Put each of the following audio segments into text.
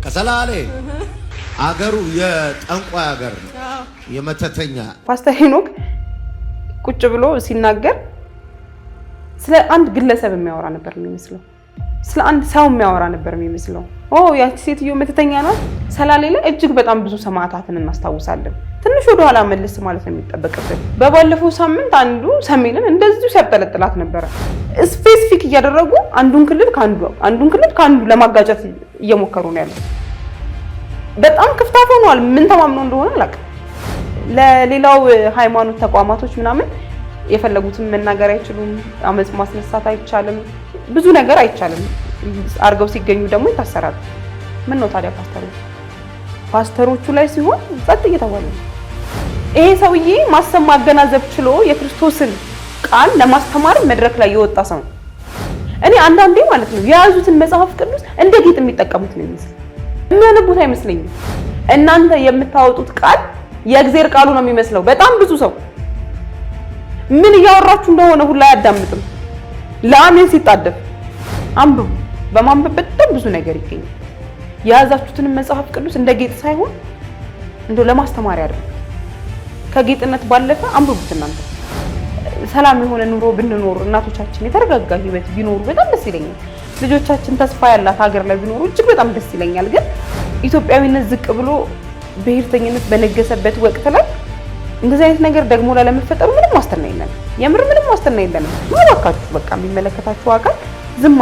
ከሰላሌ አገሩ የጠንቋይ አገር ነው የመተተኛ ፓስተር ሄኖክ ቁጭ ብሎ ሲናገር ስለ አንድ ግለሰብ የሚያወራ ነበር የሚመስለው ስለ አንድ ሰው የሚያወራ ነበር የሚመስለው ያቺ ሴትዮ መተተኛ ናት ሰላሌ ላይ እጅግ በጣም ብዙ ሰማዕታትን እናስታውሳለን ትንሽ ወደ ኋላ መልስ ማለት ነው የሚጠበቅበት በባለፈው ሳምንት አንዱ ሰሜንን እንደዚሁ ሲያጠለጥላት ነበር ስፔሲፊክ እያደረጉ አንዱን ክልል ካንዱ ለማጋጨት እየሞከሩ ነው ያለው በጣም ክፍታፍ ሆኗል ምን ተማምነው እንደሆነ አላውቅም ለሌላው ሃይማኖት ተቋማቶች ምናምን የፈለጉትን መናገር አይችሉም አመጽ ማስነሳት አይቻልም ብዙ ነገር አይቻልም አርገው ሲገኙ ደግሞ ይታሰራሉ ምን ነው ታዲያ ፓስተሮቹ ላይ ሲሆን ጸጥ እየተባለ ይሄ ሰውዬ ማሰብ ማገናዘብ ችሎ የክርስቶስን ቃል ለማስተማር መድረክ ላይ የወጣ ሰው እኔ አንዳንዴ ማለት ነው የያዙትን መጽሐፍ ቅዱስ እንደ ጌጥ የሚጠቀሙት ነው የሚመስለው የሚያነቡት አይመስለኝም እናንተ የምታወጡት ቃል የእግዚአብሔር ቃሉ ነው የሚመስለው በጣም ብዙ ሰው ምን ያወራችሁ እንደሆነ ሁሉ አያዳምጥም ለአሜን ሲጣደፍ አንብቡ በማንበብ በጣም ብዙ ነገር ይገኛል የያዛችሁትን መጽሐፍ ቅዱስ እንደ ጌጥ ሳይሆን እንደው ለማስተማር ያደርጉ ከጌጥነት ባለፈ አንብቡት እናንተ ሰላም የሆነ ኑሮ ብንኖር እናቶቻችን የተረጋጋ ህይወት ቢኖሩ በጣም ደስ ይለኛል ልጆቻችን ተስፋ ያላት ሀገር ላይ ቢኖሩ እጅግ በጣም ደስ ይለኛል ግን ኢትዮጵያዊነት ዝቅ ብሎ በህይወተኝነት በነገሰበት ወቅት ላይ እንደዚህ አይነት ነገር ደግሞ ለመፈጠሩ ምንም ዋስትና የለም የምር ምንም ዋስትና የለም ማባካችሁ በቃ የሚመለከታችሁ አካል ዝም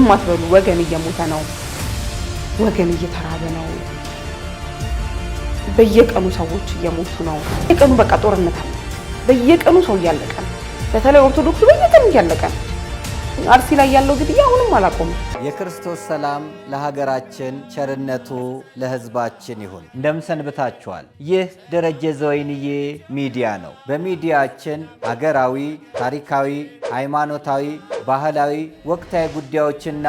አትበሉ ወገን እየሞተ ነው ወገን እየተራበ ነው በየቀኑ ሰዎች እየሞቱ ነው በየቀኑ በቃ ጦርነት አለ በየቀኑ ሰው እያለቀ ነው በተለይ ኦርቶዶክሱ በየቀኑ እያለቀ ነው አርሲ ላይ ያለው ግድያ አሁንም አላቆመም የክርስቶስ ሰላም ለሀገራችን ቸርነቱ ለህዝባችን ይሁን እንደምሰንብታችኋል ይህ ደረጀ ዘወይንዬ ሚዲያ ነው በሚዲያችን ሀገራዊ ታሪካዊ ሃይማኖታዊ ባህላዊ ወቅታዊ ጉዳዮችና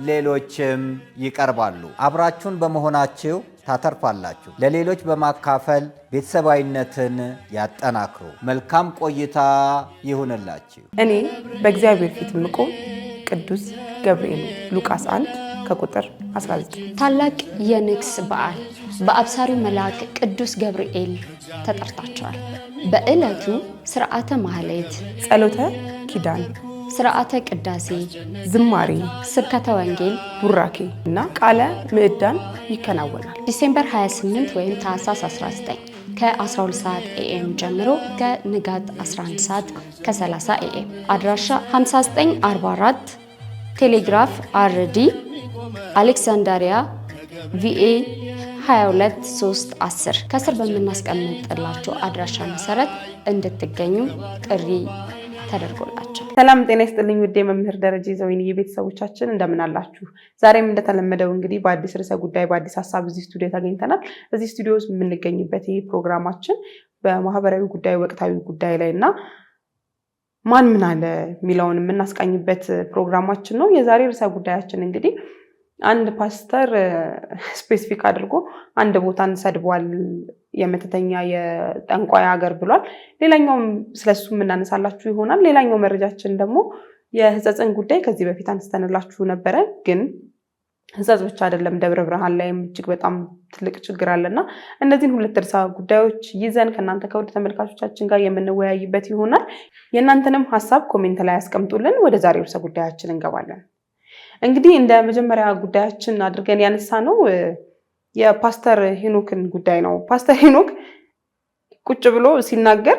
ሌሎችም ይቀርባሉ አብራችሁን በመሆናችሁ ታተርፋላችሁ ለሌሎች በማካፈል ቤተሰባዊነትን ያጠናክሩ መልካም ቆይታ ይሁንላችሁ እኔ በእግዚአብሔር ፊት ምቆም ቅዱስ ገብርኤል ሉቃስ 1 ከቁጥር 19 ታላቅ የንግስ በዓል በአብሳሪው መልአክ ቅዱስ ገብርኤል ተጠርታቸዋል በእለቱ ሥርዓተ ማህሌት ጸሎተ ኪዳን ሥርዓተ ቅዳሴ ዝማሬ ስብከተ ወንጌል ቡራኬ እና ቃለ ምዕዳን ይከናወናል ዲሴምበር 28 ወይም ታኅሳስ 19 ከ12 ሰዓት ኤኤም ጀምሮ ከንጋት 11 ሰዓት ከ30 ኤኤም አድራሻ 5944 ቴሌግራፍ አርዲ አሌክሳንድሪያ ቪኤ 22310 ከስር በምናስቀምጥላችሁ አድራሻ መሰረት እንድትገኙ ጥሪ ተደርጎላችሁ ሰላም ጤና ይስጥልኝ ውድ የመምህር ደረጀ ዘወይንዬ ቤተሰቦቻችን እንደምን አላችሁ ዛሬም እንደተለመደው እንግዲህ በአዲስ ርዕሰ ጉዳይ በአዲስ ሐሳብ እዚህ ስቱዲዮ ተገኝተናል እዚህ ስቱዲዮ ውስጥ የምንገኝበት ይሄ ፕሮግራማችን በማህበራዊ ጉዳይ ወቅታዊ ጉዳይ ላይና ማን ምን አለ ሚላውን የምናስቃኝበት ፕሮግራማችን ነው የዛሬ ርዕሰ ጉዳያችን እንግዲህ አንድ ፓስተር ስፔሲፊክ አድርጎ አንድ ቦታን ሰድቧል የመተተኛ የጠንቋይ ሀገር ብሏል ሌላኛው ስለሱ እናነሳላችሁ ይሆናል ሌላኛው መረጃችን ደግሞ የህጸጽን ጉዳይ ከዚህ በፊት አንስተንላችሁ ነበረ ግን ህጸጽ ብቻ አይደለም ደብረ ብርሃን ላይም እጅግ በጣም ትልቅ ችግር አለና እነዚህን ሁለት ርዕሰ ጉዳዮች ይዘን ከናንተ ከውድ ተመልካቾቻችን ጋር የምንወያይበት ይሆናል የናንተንም ሐሳብ ኮሜንት ላይ አስቀምጡልን ወደ ዛሬው ርዕሰ ጉዳያችን እንገባለን እንግዲህ እንደ መጀመሪያ ጉዳያችን አድርገን ያነሳነው የፓስተር ሄኖክን ጉዳይ ነው ፓስተር ሄኖክ ቁጭ ብሎ ሲናገር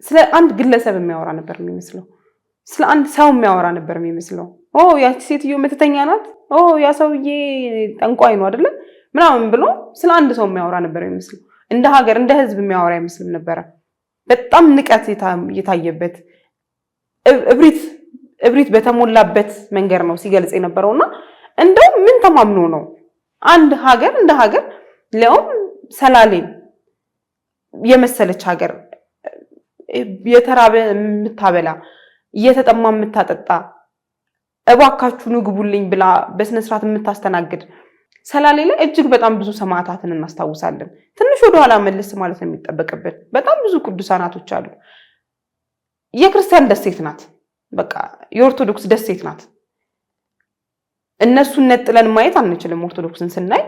ስለ አንድ ግለሰብ የሚያወራ ነበር የሚመስለው ስለ አንድ ሰው የሚያወራ ነበር የሚመስለው ያቺ ሴትዮ መተተኛ ናት ያ ሰውዬ ጠንቋይ ነው አይደለ ምናምን ብሎ ስለ አንድ ሰው የሚያወራ ነበር የሚመስለው እንደ ሀገር እንደ ህዝብ የሚያወራ አይመስልም ነበር በጣም ንቀት የታየበት እብሪት በተሞላበት መንገድ ነው ሲገልጽ የነበረውና እንደው ምን ተማምኖ ነው አንድ ሀገር እንደ ሀገር ለውም ሰላሌን የመሰለች ሀገር የተራበ የምታበላ እየተጠማ የምታጠጣ እባካችሁ ንግቡልኝ ብላ በስነ ስርዓት የምታስተናግድ ሰላሌ ላይ እጅግ በጣም ብዙ ሰማዕታትን እናስታውሳለን ትንሽ ወደ ኋላ መልስ ማለት ነው የሚጠበቅበት በጣም ብዙ ቅዱሳናቶች አሉ የክርስቲያን ደሴት ናት በቃ የኦርቶዶክስ ደሴት ናት እነሱን ነጥለን ማየት አንችልም። ኦርቶዶክስን ስናይ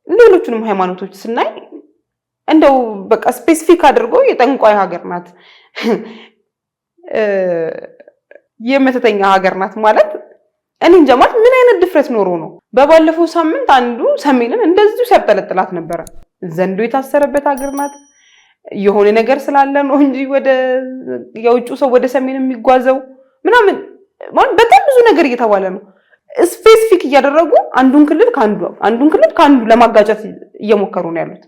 ሌሎቹንም ሃይማኖቶች ስናይ እንደው በቃ ስፔሲፊክ አድርጎ የጠንቋይ ሀገር ናት የመተተኛ ሀገር ናት ማለት እኔ እንጃ ማለት ምን አይነት ድፍረት ኖሮ ነው? በባለፈው ሳምንት አንዱ ሰሜንን እንደዚሁ ሲያጠለጥላት ነበር። ዘንዶ የታሰረበት ሀገር ናት። የሆነ ነገር ስላለ ነው እንጂ ወደ የውጭ ሰው ወደ ሰሜን የሚጓዘው ምናምን ማለት በጣም ብዙ ነገር እየተባለ ነው። ስፔሲፊክ እያደረጉ አንዱን ክልል ካንዱ ለማጋጨት እየሞከሩ ነው ያሉት።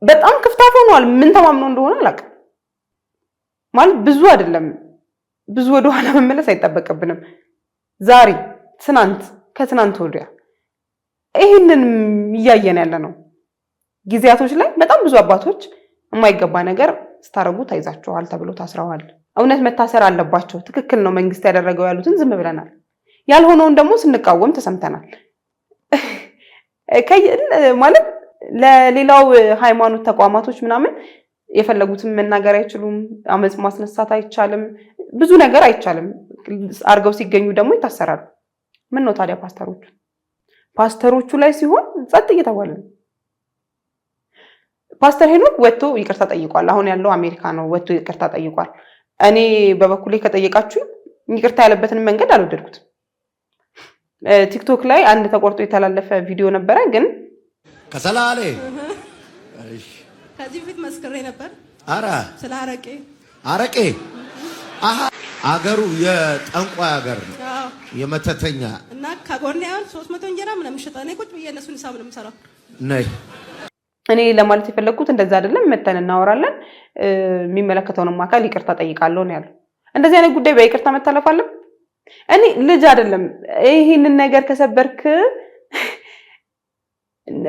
በጣም ክፍታፍ ሆኗል። ምን ተማምነው እንደሆነ አላውቅም። ማለት ብዙ አይደለም፣ ብዙ ወደ ኋላ መመለስ አይጠበቅብንም። ዛሬ ከትናንት ወዲያ ይሄንን እያየን ያለ ነው። ጊዜያቶች ላይ በጣም ብዙ አባቶች የማይገባ ነገር ስታረጉ ታይዛቸዋል ተብሎ ታስረዋል። እውነት መታሰር አለባቸው። ትክክል ነው መንግስት ያደረገው ያሉትን ዝም ብለናል። ያልሆነውን ደግሞ ስንቃወም ተሰምተናል። ማለት ለሌላው ሃይማኖት ተቋማቶች ምናምን የፈለጉትን መናገር አይችሉም። አመጽ ማስነሳት አይቻልም። ብዙ ነገር አይቻልም። አርገው ሲገኙ ደግሞ ይታሰራሉ። ምን ነው ታዲያ ፓስተሮቹ ላይ ሲሆን ጸጥ እየተባለ ነው። ፓስተር ሄኖክ ወጥቶ ይቅርታ ጠይቋል። አሁን ያለው አሜሪካ ነው። ወጥቶ ይቅርታ ጠይቋል። እኔ በበኩሌ ከጠየቃችሁ ይቅርታ ያለበትን መንገድ አልወደድኩትም። ቲክቶክ ላይ አንድ ተቆርጦ የተላለፈ ቪዲዮ ነበረ ግን ከሰላሌ ከዚህ በፊት መስክሬ ነበር። አረ ስለ አረቄ አገሩ የጠንቋይ ሀገር ነው። የመተተኛ እና ከጎን ያው 300 እንጀራ ምናምን ሸጣኔ ቁጭ ብዬ እነሱን ሂሳብ ነው የምሰራው። ነይ እኔ ለማለት የፈለኩት እንደዛ አይደለም። መተን እናወራለን። የሚመለከተውንም አካል ይቅርታ ጠይቃለሁ ነው ያለው። እንደዚህ አይነት ጉዳይ በይቅርታ መታለፍ አለ። እኔ ልጅ አይደለም ይሄንን ነገር ከሰበርክ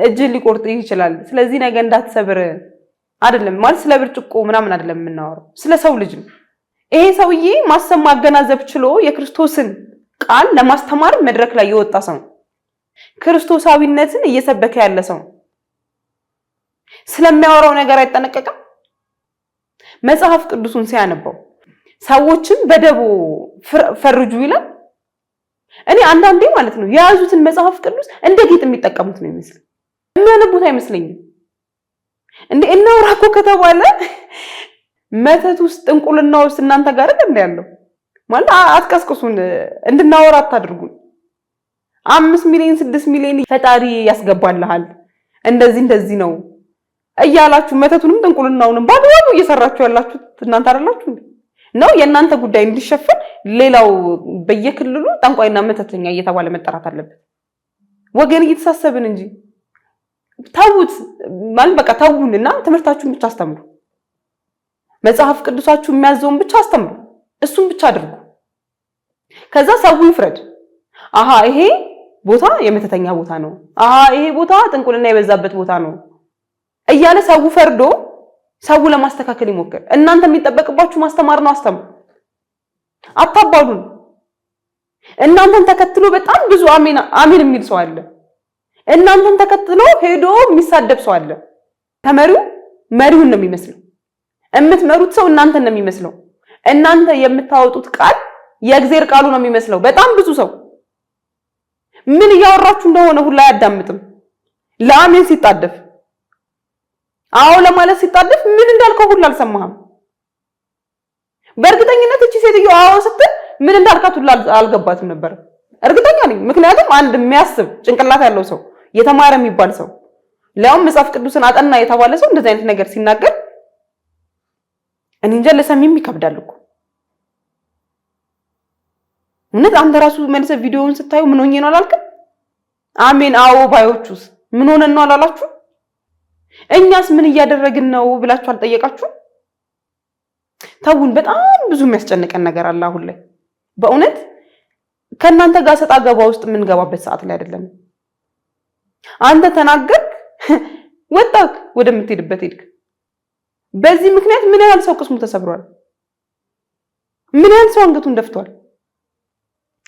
እጅ ሊቆርጥ ይችላል። ስለዚህ ነገር እንዳትሰብር አይደለም ማለት ስለ ብርጭቆ ምናምን አይደለም የምናወራው፣ ስለ ሰው ልጅ ነው። ይሄ ሰውዬ ማሰብ ማገናዘብ ችሎ የክርስቶስን ቃል ለማስተማር መድረክ ላይ የወጣ ሰው፣ ክርስቶሳዊነትን እየሰበከ ያለ ሰው ስለሚያወራው ነገር አይጠነቀቅም። መጽሐፍ ቅዱሱን ሲያነበው ሰዎችን በደቦ ፈርጁ ይላል። እኔ አንዳንዴ ማለት ነው የያዙትን መጽሐፍ ቅዱስ እንደ ጌጥ የሚጠቀሙት ነው ይመስል የሚያነቡት አይመስለኝም። እንዴ እናውራ እኮ ከተባለ መተት ውስጥ ጥንቁልና ውስጥ እናንተ ጋር እንደ ያለው ማለት አትቀስቅሱን፣ እንድናወራ አታድርጉን። 5 ሚሊዮን 6 ሚሊዮን ፈጣሪ ያስገባልሃል እንደዚህ ነው እያላችሁ መተቱንም ጥንቁልናውንም ባድዋው እየሰራችሁ ያላችሁት እናንተ አይደላችሁ ነው። የእናንተ ጉዳይ እንዲሸፈን ሌላው በየክልሉ ጠንቋይና መተተኛ እየተባለ መጠራት አለበት። ወገን እየተሳሰብን እንጂ ታውት ማለት በቃ ታውንና ትምህርታችሁን ብቻ አስተምሩ። መጽሐፍ ቅዱሳችሁ የሚያዘውን ብቻ አስተምሩ። እሱን ብቻ አድርጉ። ከዛ ሰው ይፍረድ። አሃ ይሄ ቦታ የመተተኛ ቦታ ነው፣ አሃ ይሄ ቦታ ጥንቁልና የበዛበት ቦታ ነው እያለ ሰው ፈርዶ ሰው ለማስተካከል ይሞክር። እናንተ የሚጠበቅባችሁ ማስተማር ነው። አስተምሩ፣ አታባሉን። እናንተን ተከትሎ በጣም ብዙ አሜን የሚል ሰው አለ። እናንተን ተከትሎ ሄዶ የሚሳደብ ሰው አለ። ተመሪው መሪውን ነው የሚመስለው። የምትመሩት ሰው እናንተን ነው የሚመስለው። እናንተ የምታወጡት ቃል የእግዚአብሔር ቃሉ ነው የሚመስለው። በጣም ብዙ ሰው ምን እያወራችሁ እንደሆነ ሁላ አያዳምጥም። ለአሜን ሲጣደፍ አዎ ለማለት ሲጣደፍ ምን እንዳልከው ሁላ አልሰማህም። በእርግጠኝነት እቺ ሴትዮ አዎ ስትል ምን እንዳልካት ሁላ አልገባትም ነበር። እርግጠኛ ነኝ። ምክንያቱም አንድ የሚያስብ ጭንቅላት ያለው ሰው የተማረ የሚባል ሰው ለያውም መጽሐፍ ቅዱስን አጠና የተባለ ሰው እንደዚህ አይነት ነገር ሲናገር እኔ እንጃ ለሰሚም ይከብዳል እኮ። እውነት አንተ ራሱ መልሰህ ቪዲዮውን ስታዩ ምን ሆኜ ነው አላልክም? አሜን አዎ ባዮቹስ ምን ሆነን ነው አላላችሁ? እኛስ ምን እያደረግን ነው ብላችሁ አልጠየቃችሁ? ተውን። በጣም ብዙ የሚያስጨንቀን ነገር አለ አሁን ላይ በእውነት ከእናንተ ጋር ሰጣ ገባ ውስጥ የምንገባበት ሰዓት ላይ አይደለም። አንተ ተናገርክ፣ ወጣክ፣ ወደምትሄድበት ሄድክ። በዚህ ምክንያት ምን ያህል ሰው ቅስሙ ተሰብሯል? ምን ያህል ሰው አንገቱን ደፍቷል?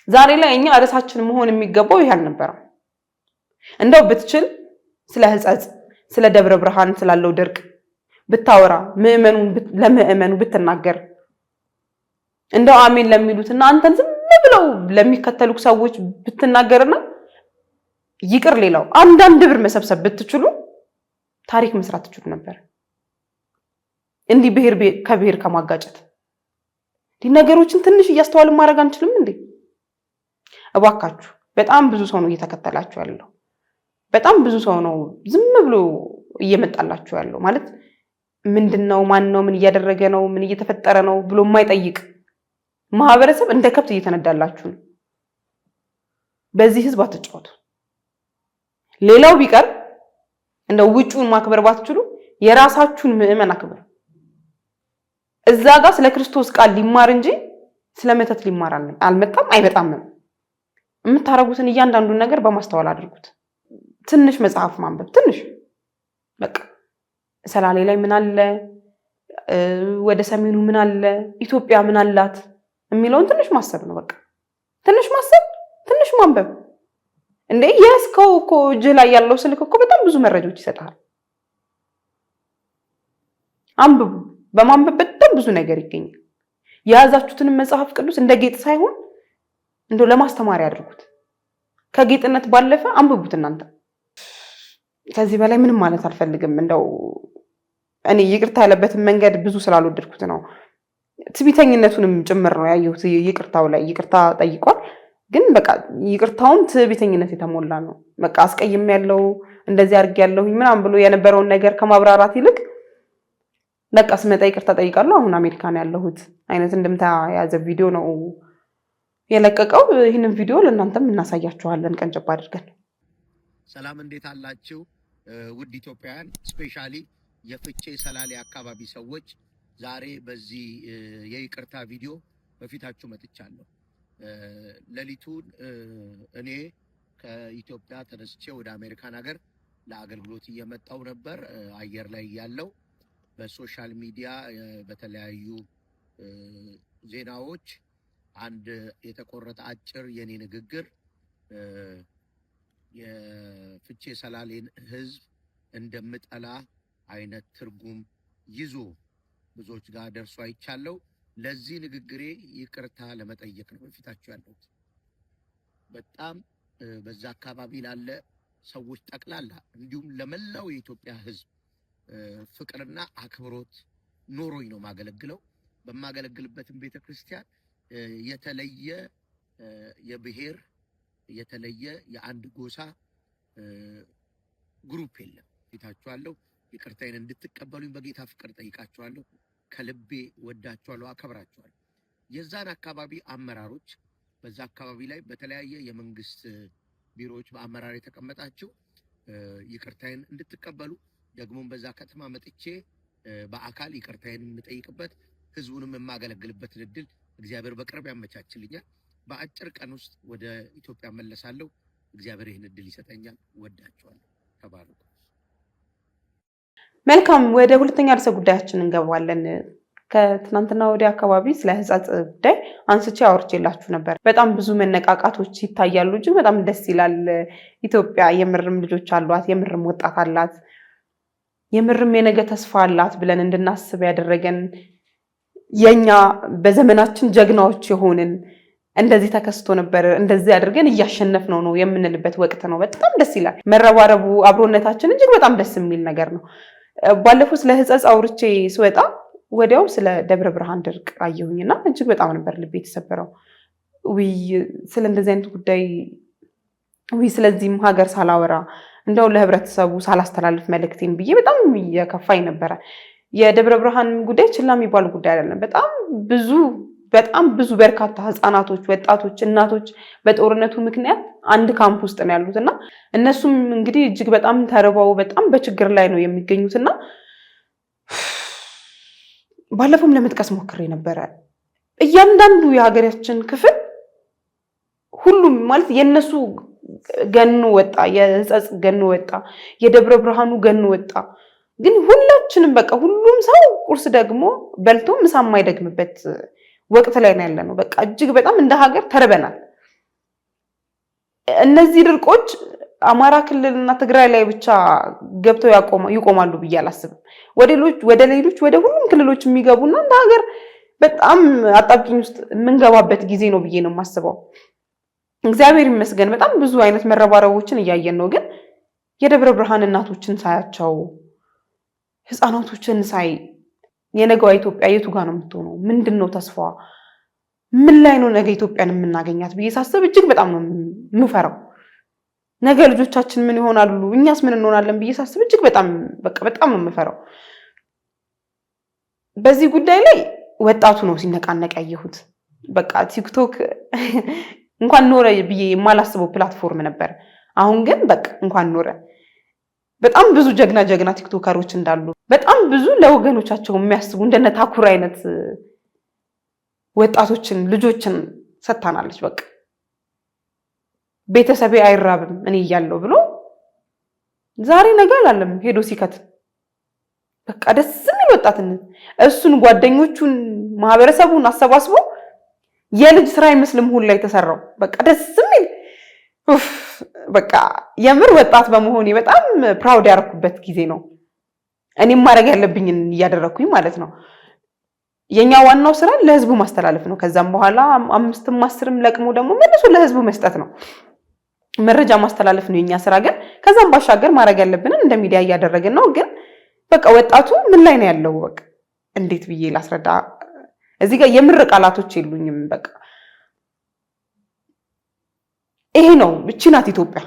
ዛሬ ላይ እኛ ርዕሳችን መሆን የሚገባው ይሄ አልነበረም። እንደው ብትችል ስለ ሕጸጽ፣ ስለ ደብረ ብርሃን ስላለው ድርቅ ብታወራ፣ ለምእመኑ ብትናገር፣ እንደው አሜን ለሚሉትና አንተን ዝም ብለው ለሚከተሉ ሰዎች ብትናገርና ይቅር ሌላው አንዳንድ ብር መሰብሰብ ብትችሉ ታሪክ መስራት ትችሉ ነበር። እንዲህ ብሔር ከብሔር ከማጋጨት ነገሮችን ትንሽ እያስተዋልን ማድረግ አንችልም እንዴ? እባካችሁ በጣም ብዙ ሰው ነው እየተከተላችሁ ያለው። በጣም ብዙ ሰው ነው ዝም ብሎ እየመጣላችሁ ያለው። ማለት ምንድነው ማን ነው ምን እያደረገ ነው ምን እየተፈጠረ ነው ብሎ የማይጠይቅ ማህበረሰብ እንደ ከብት እየተነዳላችሁ ነው። በዚህ ህዝብ አትጫወቱ። ሌላው ቢቀር እንደ ውጪውን ማክበር ባትችሉ የራሳችሁን ምዕመን አክብሩ። እዛ ጋር ስለ ክርስቶስ ቃል ሊማር እንጂ ስለ መተት ሊማር አልመጣም አይመጣም። የምታረጉትን እያንዳንዱን ነገር በማስተዋል አድርጉት። ትንሽ መጽሐፍ ማንበብ ትንሽ በቃ ሰላሌ ላይ ምን አለ፣ ወደ ሰሜኑ ምን አለ፣ ኢትዮጵያ ምን አላት የሚለውን ትንሽ ማሰብ ነው። በቃ ትንሽ ማሰብ ትንሽ ማንበብ። እንዴ የስከው እኮ እጅ ላይ ያለው ስልክ እኮ በጣም ብዙ መረጃዎች ይሰጣል። አንብቡ። በማንበብ በጣም ብዙ ነገር ይገኛል። የያዛችሁትን መጽሐፍ ቅዱስ እንደ ጌጥ ሳይሆን እንደው ለማስተማሪያ አድርጉት። ከጌጥነት ባለፈ አንብቡት እናንተ። ከዚህ በላይ ምንም ማለት አልፈልግም። እንደው እኔ ይቅርታ ያለበትን መንገድ ብዙ ስላልወደድኩት ነው። ትዕቢተኝነቱንም ጭምር ነው ያየሁት። ይቅርታው ላይ ይቅርታ ጠይቋል፣ ግን በቃ ይቅርታውም ትዕቢተኝነት የተሞላ ነው። በቃ አስቀይም ያለው እንደዚህ አድርግ ያለሁኝ ምናምን ብሎ የነበረውን ነገር ከማብራራት ይልቅ በቃ ስመጣ ይቅርታ ጠይቃለሁ አሁን አሜሪካ ነው ያለሁት አይነት እንድምታ የያዘ ቪዲዮ ነው የለቀቀው። ይህንን ቪዲዮ ለእናንተም እናሳያችኋለን ቀንጨብ አድርገን። ሰላም እንዴት አላችሁ ውድ ኢትዮጵያውያን፣ ስፔሻሊ የፍቼ ሰላሌ አካባቢ ሰዎች፣ ዛሬ በዚህ የይቅርታ ቪዲዮ በፊታችሁ መጥቻለሁ። ሌሊቱን እኔ ከኢትዮጵያ ተነስቼ ወደ አሜሪካን ሀገር ለአገልግሎት እየመጣው ነበር። አየር ላይ ያለው በሶሻል ሚዲያ በተለያዩ ዜናዎች አንድ የተቆረጠ አጭር የኔ ንግግር የፍቼ ሰላሌን ህዝብ እንደምጠላ አይነት ትርጉም ይዞ ብዙዎች ጋር ደርሶ አይቻለው። ለዚህ ንግግሬ ይቅርታ ለመጠየቅ ነው በፊታችሁ ያለሁት። በጣም በዛ አካባቢ ላለ ሰዎች ጠቅላላ እንዲሁም ለመላው የኢትዮጵያ ህዝብ ፍቅርና አክብሮት ኖሮኝ ነው ማገለግለው። በማገለግልበትም ቤተክርስቲያን የተለየ የብሔር የተለየ የአንድ ጎሳ ግሩፕ የለም። ፊታችኋለሁ። ይቅርታዬን እንድትቀበሉኝ በጌታ ፍቅር ጠይቃችኋለሁ። ከልቤ ወዳችኋለሁ፣ አከብራችኋለሁ። የዛን አካባቢ አመራሮች፣ በዛ አካባቢ ላይ በተለያየ የመንግስት ቢሮዎች በአመራር የተቀመጣችሁ ይቅርታዬን እንድትቀበሉ ደግሞም በዛ ከተማ መጥቼ በአካል ይቅርታዬን የምጠይቅበት ህዝቡንም የማገለግልበትን እድል እግዚአብሔር በቅርብ ያመቻችልኛል። በአጭር ቀን ውስጥ ወደ ኢትዮጵያ መለሳለሁ። እግዚአብሔር ይህን እድል ይሰጠኛል። ወዳችኋለሁ። ተባረኩ። መልካም፣ ወደ ሁለተኛ ርዕሰ ጉዳያችን እንገባለን። ከትናንትና ወዲያ አካባቢ ስለ ህጻጽ ጉዳይ አንስቼ አውርቼላችሁ ነበር። በጣም ብዙ መነቃቃቶች ይታያሉ። እጅግ በጣም ደስ ይላል። ኢትዮጵያ የምርም ልጆች አሏት፣ የምርም ወጣት አላት፣ የምርም የነገ ተስፋ አላት ብለን እንድናስብ ያደረገን የኛ በዘመናችን ጀግናዎች የሆንን እንደዚህ ተከስቶ ነበር እንደዚህ አድርገን እያሸነፍነው ነው የምንልበት ወቅት ነው። በጣም ደስ ይላል። መረባረቡ አብሮነታችን እጅግ በጣም ደስ የሚል ነገር ነው። ባለፈው ስለ ህጻጽ አውርቼ ስወጣ ወዲያው ስለ ደብረ ብርሃን ድርቅ አየሁኝና እጅግ በጣም ነበር ልቤ የተሰበረው። ስለ እንደዚህ አይነት ጉዳይ ስለዚህም ሀገር ሳላወራ እንደው ለህብረተሰቡ ሳላስተላልፍ መልእክቴን ብዬ በጣም የከፋኝ ነበረ። የደብረ ብርሃን ጉዳይ ችላ የሚባል ጉዳይ አይደለም። በጣም ብዙ በርካታ ህፃናቶች፣ ወጣቶች፣ እናቶች በጦርነቱ ምክንያት አንድ ካምፕ ውስጥ ነው ያሉትና እነሱም እንግዲህ እጅግ በጣም ተርበው በጣም በችግር ላይ ነው የሚገኙትና ባለፈውም ለመጥቀስ ሞክሬ ነበረ። እያንዳንዱ የሀገራችን ክፍል ሁሉም ማለት የነሱ ገኖ ወጣ፣ የህጻጽ ገኖ ወጣ፣ የደብረ ብርሃኑ ገኖ ወጣ። ግን ሁላችንም በቃ ሁሉም ሰው ቁርስ ደግሞ በልቶ ምሳ የማይደግምበት ወቅት ላይ ነው ያለነው። በቃ እጅግ በጣም እንደ ሀገር ተርበናል። እነዚህ ድርቆች አማራ ክልልና ትግራይ ላይ ብቻ ገብተው ይቆማሉ ብዬ አላስብም። ወደ ሌሎች ወደ ሁሉም ክልሎች የሚገቡና እንደ ሀገር በጣም አጣብቂኝ ውስጥ የምንገባበት ጊዜ ነው ብዬ ነው የማስበው። እግዚአብሔር ይመስገን በጣም ብዙ አይነት መረባረቦችን እያየን ነው። ግን የደብረ ብርሃን እናቶችን ሳያቸው ህፃናቶችን ሳይ የነገዋ ኢትዮጵያ የቱ ጋር ነው የምትሆነው? ምንድነው ተስፋዋ? ምን ላይ ነው ነገ ኢትዮጵያን የምናገኛት ብዬ ሳስብ እጅግ በጣም ነው የምፈራው። ነገ ልጆቻችን ምን ይሆናሉ፣ እኛስ ምን እንሆናለን ብዬ ሳስብ እጅግ በጣም በጣም ነው የምፈራው። በዚህ ጉዳይ ላይ ወጣቱ ነው ሲነቃነቅ ያየሁት። በቃ ቲክቶክ እንኳን ኖረ ብዬ የማላስበው ፕላትፎርም ነበር። አሁን ግን በቃ እንኳን ኖረ። በጣም ብዙ ጀግና ቲክቶከሮች እንዳሉ፣ በጣም ብዙ ለወገኖቻቸው የሚያስቡ እንደነ ታኩር አይነት ወጣቶችን ልጆችን ሰጥታናለች። በቃ ቤተሰቤ አይራብም እኔ እያለሁ ብሎ ዛሬ ነገ አላለም ሄዶ ሲከት በቃ ደስ የሚል ወጣትነት እሱን ጓደኞቹን ማህበረሰቡን አሰባስቦ የልጅ ስራ አይመስልም ሁሉ ላይ ተሰራው። በቃ ደስ የሚል በቃ የምር ወጣት በመሆኔ በጣም ፕራውድ ያደረኩበት ጊዜ ነው። እኔም ማድረግ ያለብኝን እያደረኩኝ ማለት ነው። የኛ ዋናው ስራ ለህዝቡ ማስተላለፍ ነው። ከዛም በኋላ 5ም 10ም ለቅሞ ደግሞ መልሶ ለህዝቡ መስጠት ነው። መረጃ ማስተላለፍ ነው የኛ ስራ። ግን ከዛም ባሻገር ማድረግ ያለብንን እንደ ሚዲያ እያደረግን ነው። ግን በቃ ወጣቱ ምን ላይ ነው ያለው? በቃ እንዴት ብዬ ላስረዳ? እዚህ ጋር የምር ቃላቶች የሉኝም። በቃ ይሄ ነው፣ እቺ ናት ኢትዮጵያ።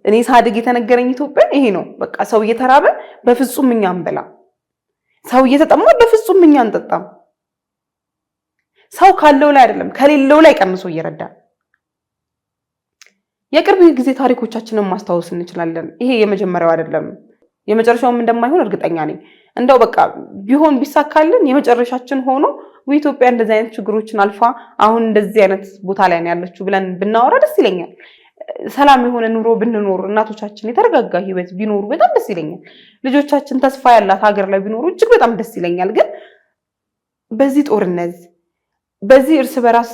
እኔ ሳድግ የተነገረኝ ኢትዮጵያ ይሄ ነው። በቃ ሰው እየተራበ በፍጹም እኛ አንበላ፣ ሰው እየተጠማ በፍጹም እኛ አንጠጣም። ሰው ካለው ላይ አይደለም ከሌለው ላይ ቀንሶ እየረዳ የቅርብ ጊዜ ታሪኮቻችንን ማስታወስ እንችላለን። ይሄ የመጀመሪያው አይደለም፣ የመጨረሻውም እንደማይሆን እርግጠኛ ነኝ። እንደው በቃ ቢሆን ቢሳካልን የመጨረሻችን ሆኖ ኢትዮጵያ እንደዚህ አይነት ችግሮችን አልፋ አሁን እንደዚህ አይነት ቦታ ላይ ነው ያለችው ብለን ብናወራ ደስ ይለኛል። ሰላም የሆነ ኑሮ ብንኖር፣ እናቶቻችን የተረጋጋ ህይወት ቢኖሩ በጣም ደስ ይለኛል። ልጆቻችን ተስፋ ያላት ሀገር ላይ ቢኖሩ እጅግ በጣም ደስ ይለኛል። ግን በዚህ ጦርነት፣ በዚህ እርስ በራስ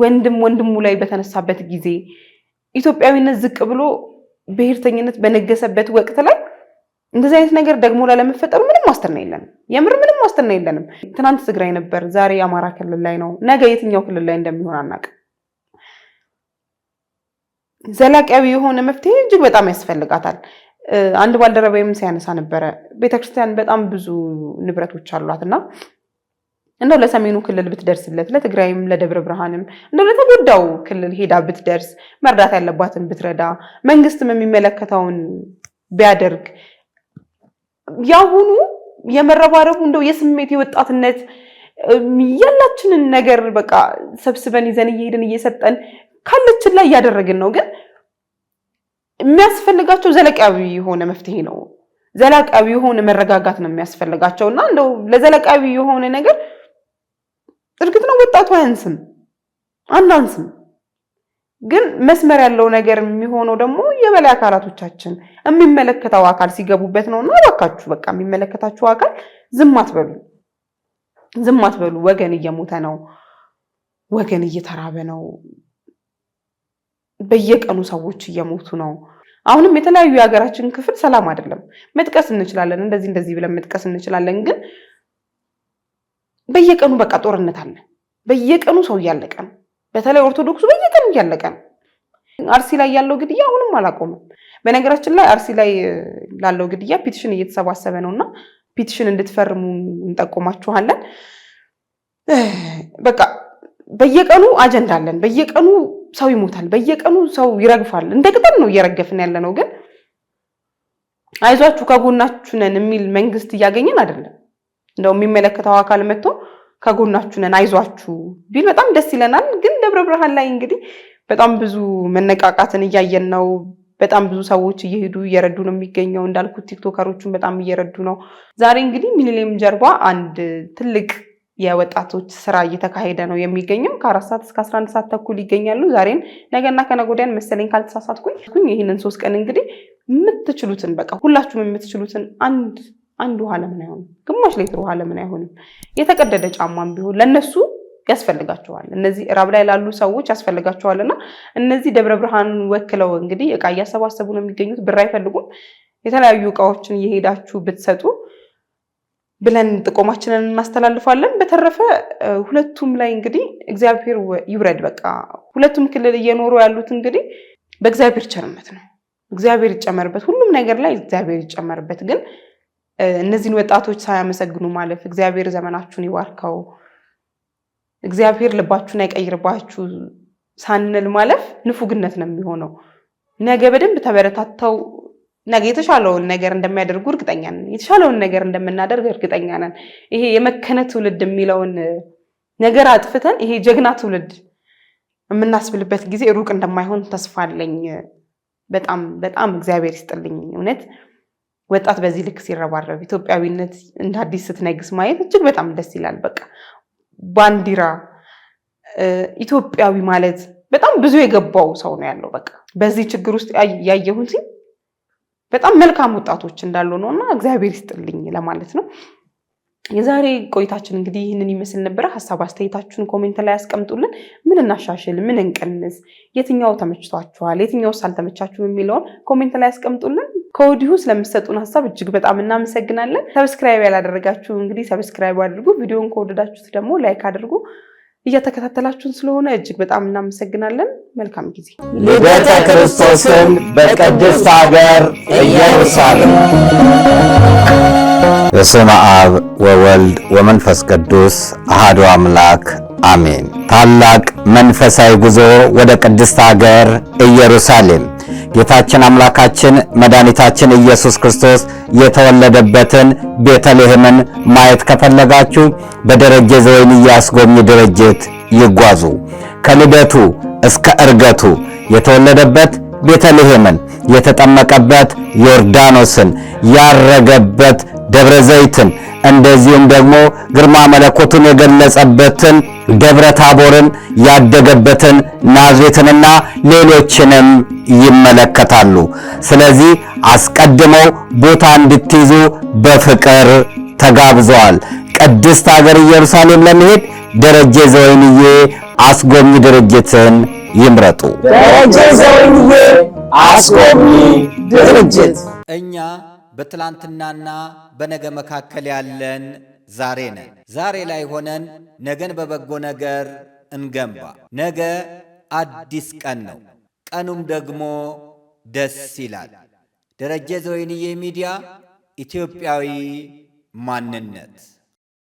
ወንድም ወንድሙ ላይ በተነሳበት ጊዜ ኢትዮጵያዊነት ዝቅ ብሎ ብሔርተኝነት በነገሰበት ወቅት ላይ እንደዚህ አይነት ነገር ደግሞ ላለመፈጠሩ ምንም ዋስትና የለንም። የምር ምንም ዋስትና የለንም። ትናንት ትግራይ ነበር፣ ዛሬ የአማራ ክልል ላይ ነው፣ ነገ የትኛው ክልል ላይ እንደሚሆን አናውቅም። ዘላቂያዊ የሆነ መፍትሄ እጅግ በጣም ያስፈልጋታል። አንድ ባልደረባዬም ሲያነሳ ነበረ ቤተክርስቲያን በጣም ብዙ ንብረቶች አሏትና እንደው ለሰሜኑ ክልል ብትደርስለት፣ ለትግራይም ለደብረ ብርሃንም እንደው ለተጎዳው ክልል ሄዳ ብትደርስ፣ መርዳት ያለባትን ብትረዳ፣ መንግስትም የሚመለከተውን ቢያደርግ፣ ያሁኑ የመረባረቡ እንደው የስሜት የወጣትነት ያላችንን ነገር በቃ ሰብስበን ይዘን እየሄድን እየሰጠን ካለችን ላይ እያደረግን ነው። ግን የሚያስፈልጋቸው ዘላቂያዊ የሆነ መፍትሄ ነው። ዘላቂያዊ የሆነ መረጋጋት ነው የሚያስፈልጋቸውና እንደው ለዘላቂያዊ የሆነ ነገር እርግጥ ነው ወጣቱ አናንስም። ግን መስመር ያለው ነገር የሚሆነው ደግሞ የበላይ አካላቶቻችን የሚመለከተው አካል ሲገቡበት ነውና እባካችሁ በቃ የሚመለከታችሁ አካል ዝም አትበሉ። ወገን እየሞተ ነው፣ ወገን እየተራበ ነው፣ በየቀኑ ሰዎች እየሞቱ ነው። አሁንም የተለያዩ የሀገራችን ክፍል ሰላም አይደለም። መጥቀስ እንችላለን፣ እንደዚህ ብለን መጥቀስ እንችላለን። ግን በየቀኑ በቃ ጦርነት አለ። በየቀኑ ሰው እያለቀ ነው። በተለይ ኦርቶዶክሱ በየቀኑ እያለቀ ነው። አርሲ ላይ ያለው ግድያ አሁንም አላቆመም። በነገራችን ላይ አርሲ ላይ ላለው ግድያ ፒቲሽን እየተሰባሰበ ነውና ፒቲሽን እንድትፈርሙ እንጠቆማችኋለን። በቃ በየቀኑ አጀንዳ አለን። በየቀኑ ሰው ይሞታል፣ በየቀኑ ሰው ይረግፋል። እንደ ቅጠል ነው እየረገፍን ያለ ነው። ግን አይዟችሁ ከጎናችሁ ነን የሚል መንግስት እያገኘን አይደለም። እንደው የሚመለከተው አካል መጥቶ ከጎናችሁ ነን አይዟችሁ ቢል በጣም ደስ ይለናል። ግን ደብረ ብርሃን ላይ እንግዲህ በጣም ብዙ መነቃቃትን እያየን ነው። በጣም ብዙ ሰዎች እየሄዱ እየረዱ ነው የሚገኘው። እንዳልኩት ቲክቶከሮቹን በጣም እየረዱ ነው። ዛሬ እንግዲህ ሚሊኒየም ጀርባ አንድ ትልቅ የወጣቶች ስራ እየተካሄደ ነው የሚገኘው። ከ4 ሰዓት እስከ 11 ሰዓት ተኩል ይገኛሉ። ዛሬን ነገና ከነገ ወዲያን መሰለኝ ካልተሳሳትኩኝ ይህንን 3 ቀን እንግዲህ የምትችሉትን በቃ ሁላችሁም የምትችሉትን አንድ ውሃ ለምን አይሆንም? ግማሽ ሊትር ውሃ ለምን አይሆንም? የተቀደደ ጫማም ቢሆን ለነሱ ያስፈልጋቸዋል። እነዚህ ራብ ላይ ላሉ ሰዎች ያስፈልጋቸዋልና እነዚህ ደብረ ብርሃን ወክለው እንግዲህ እቃ እያሰባሰቡ ነው የሚገኙት። ብር አይፈልጉም። የተለያዩ እቃዎችን እየሄዳችሁ ብትሰጡ ብለን ጥቆማችንን እናስተላልፋለን። በተረፈ ሁለቱም ላይ እንግዲህ እግዚአብሔር ይውረድ። በቃ ሁለቱም ክልል እየኖሩ ያሉት እንግዲህ በእግዚአብሔር ቸርነት ነው። እግዚአብሔር ይጨመርበት፣ ሁሉም ነገር ላይ እግዚአብሔር ይጨመርበት። ግን እነዚህን ወጣቶች ሳያመሰግኑ ማለፍ እግዚአብሔር ዘመናችሁን ይባርከው፣ እግዚአብሔር ልባችሁን አይቀይርባችሁ ሳንል ማለፍ ንፉግነት ነው የሚሆነው። ነገ በደንብ ተበረታተው ነገ የተሻለውን ነገር እንደሚያደርጉ እርግጠኛ ነን። የተሻለውን ነገር እንደምናደርግ እርግጠኛ ነን። ይሄ የመከነ ትውልድ የሚለውን ነገር አጥፍተን ይሄ ጀግና ትውልድ የምናስብልበት ጊዜ ሩቅ እንደማይሆን ተስፋ አለኝ። በጣም በጣም እግዚአብሔር ይስጥልኝ። እውነት ወጣት በዚህ ልክ ሲረባረብ ኢትዮጵያዊነት እንደ አዲስ ስትነግስ ማየት እጅግ በጣም ደስ ይላል። በቃ ባንዲራ ኢትዮጵያዊ ማለት በጣም ብዙ የገባው ሰው ነው ያለው። በቃ በዚህ ችግር ውስጥ ያየሁት በጣም መልካም ወጣቶች እንዳሉ ነውና እግዚአብሔር ይስጥልኝ ለማለት ነው። የዛሬ ቆይታችን እንግዲህ ይህንን ይመስል ነበረ። ሐሳብ አስተያየታችሁን ኮሜንት ላይ ያስቀምጡልን። ምን እናሻሽል፣ ምን እንቀንስ፣ የትኛው ተመችቷችኋል፣ የትኛውስ አልተመቻችሁም የሚለውን ኮሜንት ላይ ያስቀምጡልን። ከወዲሁ ስለምትሰጡን ሐሳብ እጅግ በጣም እናመሰግናለን። ሰብስክራይብ ያላደረጋችሁ እንግዲህ ሰብስክራይብ አድርጉ። ቪዲዮውን ከወደዳችሁት ደግሞ ላይክ አድርጉ። እየተከታተላችሁን ስለሆነ እጅግ በጣም እናመሰግናለን። መልካም ጊዜ። ልደተ ክርስቶስን በቅድስት ሀገር ኢየሩሳሌም። በስመ አብ ወወልድ ወመንፈስ ቅዱስ አሐዱ አምላክ አሜን። ታላቅ መንፈሳዊ ጉዞ ወደ ቅድስት ሀገር ኢየሩሳሌም ጌታችን አምላካችን መድኃኒታችን ኢየሱስ ክርስቶስ የተወለደበትን ቤተልሔምን ማየት ከፈለጋችሁ በደረጀ ዘወይንዬ አስጎብኚ ድርጅት ይጓዙ። ከልደቱ እስከ ዕርገቱ የተወለደበት ቤተልሔምን፣ የተጠመቀበት ዮርዳኖስን፣ ያረገበት ደብረ ዘይትን፣ እንደዚሁም ደግሞ ግርማ መለኮቱን የገለጸበትን ደብረ ታቦርን፣ ያደገበትን ናዝሬትንና ሌሎችንም ይመለከታሉ። ስለዚህ አስቀድመው ቦታ እንድትይዙ በፍቅር ተጋብዘዋል። ቅድስት ሀገር ኢየሩሳሌም ለመሄድ ደረጀ ዘወይንዬ አስጎብኚ ድርጅትን ይምረጡ። ደረጀ ዘወይንዬ አስጎብኚ ድርጅት። እኛ በትላንትናና በነገ መካከል ያለን ዛሬ ነን። ዛሬ ላይ ሆነን ነገን በበጎ ነገር እንገንባ። ነገ አዲስ ቀን ነው፣ ቀኑም ደግሞ ደስ ይላል። ደረጀ ዘወይንዬ ሚዲያ ኢትዮጵያዊ ማንነት